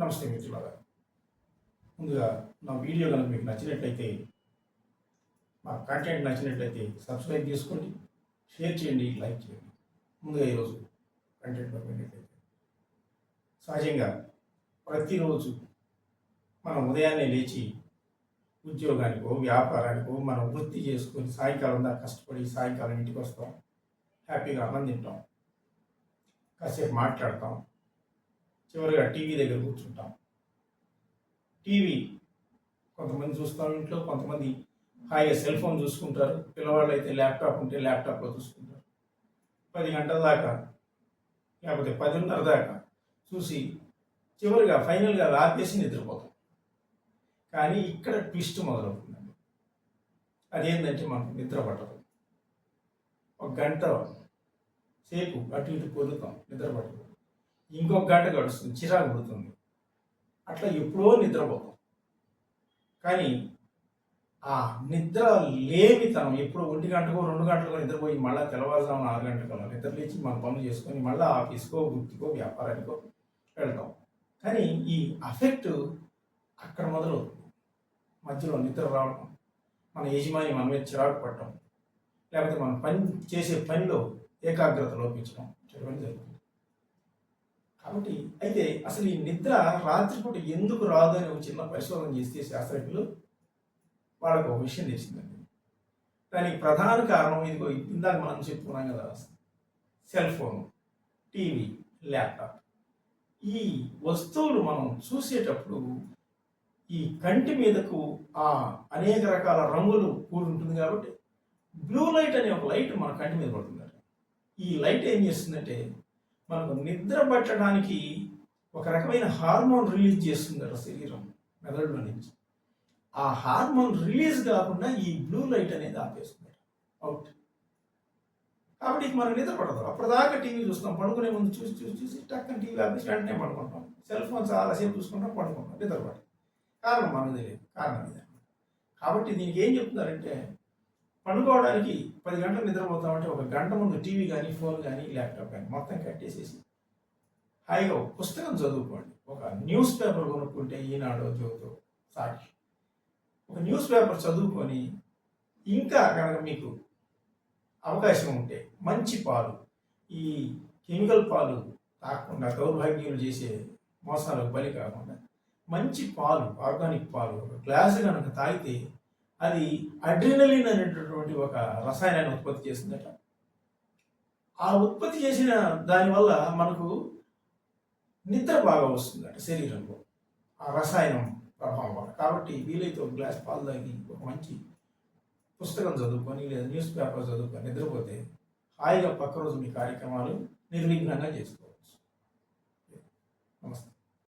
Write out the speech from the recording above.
నమస్తే మిత్రులారా. ముందుగా నా వీడియో కనుక మీకు నచ్చినట్లయితే, మా కంటెంట్ నచ్చినట్లయితే సబ్స్క్రైబ్ చేసుకోండి, షేర్ చేయండి, లైక్ చేయండి. ముందుగా ఈరోజు కంటెంట్లోకి వెళ్ళినట్లయితే, సహజంగా ప్రతిరోజు మనం ఉదయాన్నే లేచి ఉద్యోగానికో వ్యాపారానికో మనం వృత్తి చేసుకొని సాయంకాలం దాకా కష్టపడి సాయంకాలం ఇంటికి వస్తాం, హ్యాపీగా అన్నం తింటాం, కాసేపు మాట్లాడతాం, చివరిగా టీవీ దగ్గర కూర్చుంటాం. టీవీ కొంతమంది చూస్తాం ఇంట్లో, కొంతమంది హాయిగా సెల్ ఫోన్ చూసుకుంటారు, పిల్లవాళ్ళు అయితే ల్యాప్టాప్ ఉంటే ల్యాప్టాప్లో చూసుకుంటారు. 10 గంటల దాకా లేకపోతే 10:30 దాకా చూసి చివరిగా ఫైనల్గా ఆపేసి నిద్రపోతాం. కానీ ఇక్కడ ట్విస్ట్ మొదలవుతుందండి. అదేంటంటే మనకు నిద్ర పట్టదు. ఒక గంట సేపు అటు ఇటు పొరుతాం, నిద్ర పట్టదు. ఇంకొక గంట గడుస్తుంది, చిరాకు పుడుతుంది, అట్లా ఎప్పుడో నిద్రపోతాం. కానీ ఆ నిద్ర లేమితనం ఎప్పుడు 1 గంటకో 2 గంటలకో నిద్రపోయి మళ్ళీ తెల్లవారుజామున 6 గంటలకల్లా నిద్ర లేచి మన పనులు చేసుకొని మళ్ళీ ఆఫీస్కో వృత్తికో వ్యాపారానికో వెళ్తాం. కానీ ఈ అఫెక్ట్ అక్కడ మొదలవుతుంది. మధ్యలో నిద్ర రావడం, మన యజమాని మన మీద చిరాకు పడటం, లేకపోతే మనం పని చేసే పనిలో ఏకాగ్రత లోపించడం జరుగుతుంది. కాబట్టి అయితే అసలు ఈ నిద్ర రాత్రిపూట ఎందుకు రాదు అని ఒక చిన్న పరిశోధన చేస్తే శాస్త్రజ్ఞులు వాళ్ళకు ఒక విషయం తెలిసిందండి. దానికి ప్రధాన కారణం ఇదిగో ఇందాక మనం చెప్పుకున్నాం కదా, సెల్ ఫోన్, టీవీ, ల్యాప్టాప్. ఈ వస్తువులు మనం చూసేటప్పుడు ఈ కంటి మీదకు ఆ అనేక రకాల రంగులు కూడి ఉంటుంది కాబట్టి బ్లూ లైట్ అనే ఒక లైట్ మన కంటి మీద పడుతుందట. ఈ లైట్ ఏం చేస్తుందంటే మనకు నిద్ర పట్టడానికి ఒక రకమైన హార్మోన్ రిలీజ్ చేస్తుందట శరీరం మెదడులో నుంచి. ఆ హార్మోన్ రిలీజ్ కాకుండా ఈ బ్లూ లైట్ అనేది ఆపేస్తుంది అవుట్. కాబట్టి మనకు నిద్ర పడదు. అప్పటిదాకా టీవీ చూస్తాం, పడుకునే ముందు చూసి చూసి చూసి టక్కన టీవీ ఆపేసి వెంటనే పడుకుంటాం. సెల్ ఫోన్ చాలాసేపు చూసుకుంటాం, పడుకుంటాం, నిద్ర పడదు. కారణం మనకు తెలియదు, కారణం ఇదే. కాబట్టి దీనికి ఏం చెప్తున్నారంటే, పడుకోవడానికి 10 గంటలు నిద్రపోతామంటే ఒక గంట ముందు టీవీ కానీ ఫోన్ కానీ ల్యాప్టాప్ కానీ మొత్తం కట్టేసేసి హాయిగా ఒక పుస్తకం చదువుకోండి. ఒక న్యూస్ పేపర్ కొనుక్కుంటే ఈనాడో జ్యోతో సాక్షి, ఒక న్యూస్ పేపర్ చదువుకొని ఇంకా కనుక మీకు అవకాశం ఉంటే మంచి పాలు, ఈ కెమికల్ పాలు తాకుండా దౌర్భాగ్యాలు చేసే మోసాలకు బలి కాకుండా మంచి పాలు, ఆర్గానిక్ పాలు ఒక గ్లాసు కనుక తాగితే అది అడ్రినలిన్ అనేటటువంటి ఒక రసాయనాన్ని ఉత్పత్తి చేస్తుందట. ఆ ఉత్పత్తి చేసిన దానివల్ల మనకు నిద్ర బాగా వస్తుందట శరీరంలో, ఆ రసాయనం ప్రభావం వల్ల. కాబట్టి వీలైతే ఒక గ్లాస్ పాలు తాగి ఒక మంచి పుస్తకం చదువుకొని లేదా న్యూస్ పేపర్ చదువుకొని నిద్రపోతే హాయిగా పక్క రోజు మీ కార్యక్రమాలు నిర్విఘ్నంగా చేసుకోవచ్చు. నమస్తే.